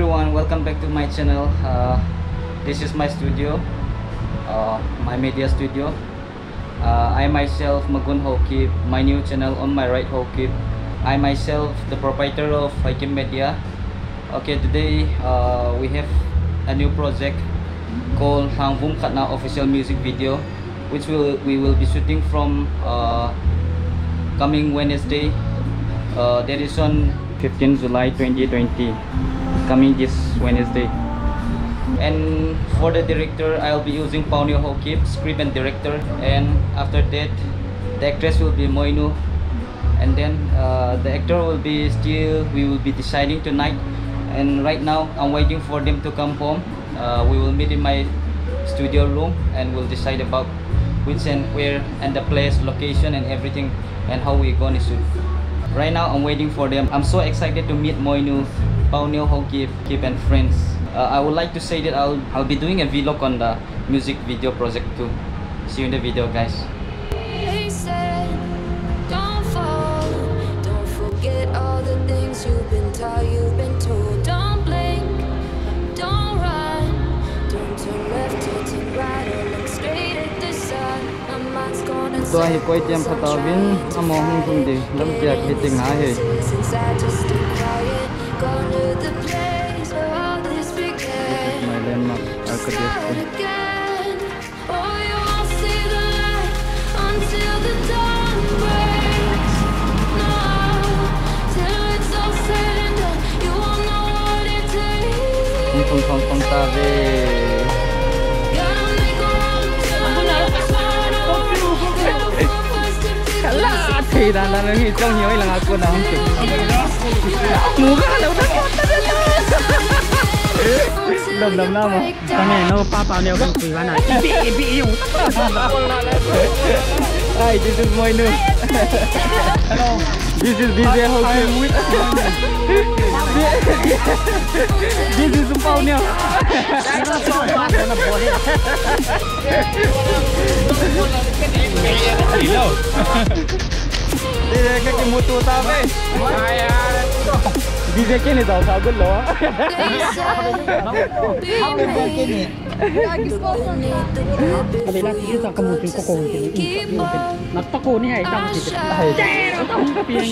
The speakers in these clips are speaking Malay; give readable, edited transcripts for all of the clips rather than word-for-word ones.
everyone, welcome back to my channel. This is my studio, my media studio. I myself Magun Hokip, my new channel on my right Hokip. I myself the proprietor of Hikim Media. Okay, today we have a new project called Hang Vum Khatna official music video, which we will be shooting from coming Wednesday. That is on 15 July 2020, coming this Wednesday. And for the director, I'll be using Paunio Hokip, script and director. And after that, the actress will be Moinu. And then the actor will be we will be deciding tonight. And right now, I'm waiting for them to come home. We will meet in my studio room and we'll decide about which and where and the place, location and everything, and how we're gonna shoot. Right now, I'm waiting for them. I'm so excited to meet Moinu, Paunio Hokip, and friends. I would like to say that I'll be doing a vlog on the music video project too. See you in the video, guys. They said, don't fall, don't forget all the things you've been taught, you've been told. Don't blink, don't run, don't turn left or turn right or look straight at the sun. My mind's gonna Tôi hay quay tiêm phát tàu viên âm hồn không đi lâm tiệc thì tình hái hề. My landmark architecture. Không không không ta về. Kalah thì là nó trong nhiều là aku dah hancur. Muka dah udah Đầm lama. Cái này nó pa neo không quỳ vào này. Bị yêu. Hi, this is Moinu. Hello. This is DJ Hokip. This is Paunio. Hello. Đây cái mô tô ta về. DJ cái này giàu sao good lo. Đây là cái sao kamu tin koko ini. Nak toko ni hai tang sih. Tang piang.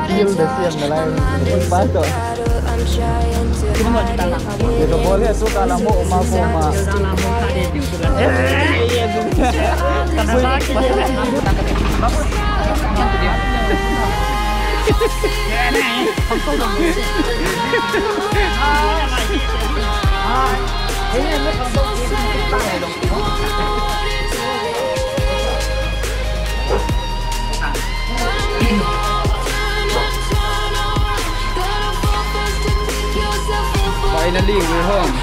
Feel the same lah. Pasto. Cuma mau cerita lah. Jadi boleh tu kalau mau oma. Finally, we're home.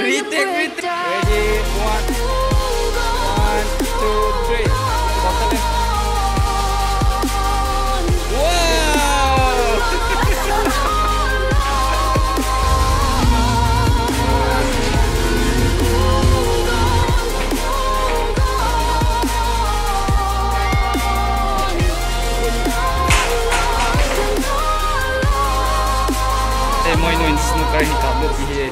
Ready, one, two, three. Wow! Moinu snooker ni kabut dia.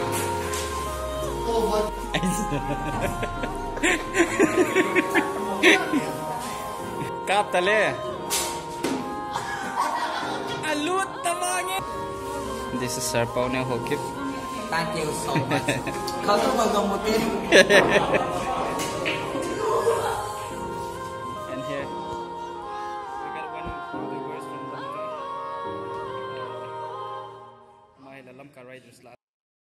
Kap tale. Alut tamangin. This is our Pawneo Hokip. Thank you so much. Khá rất là một tin.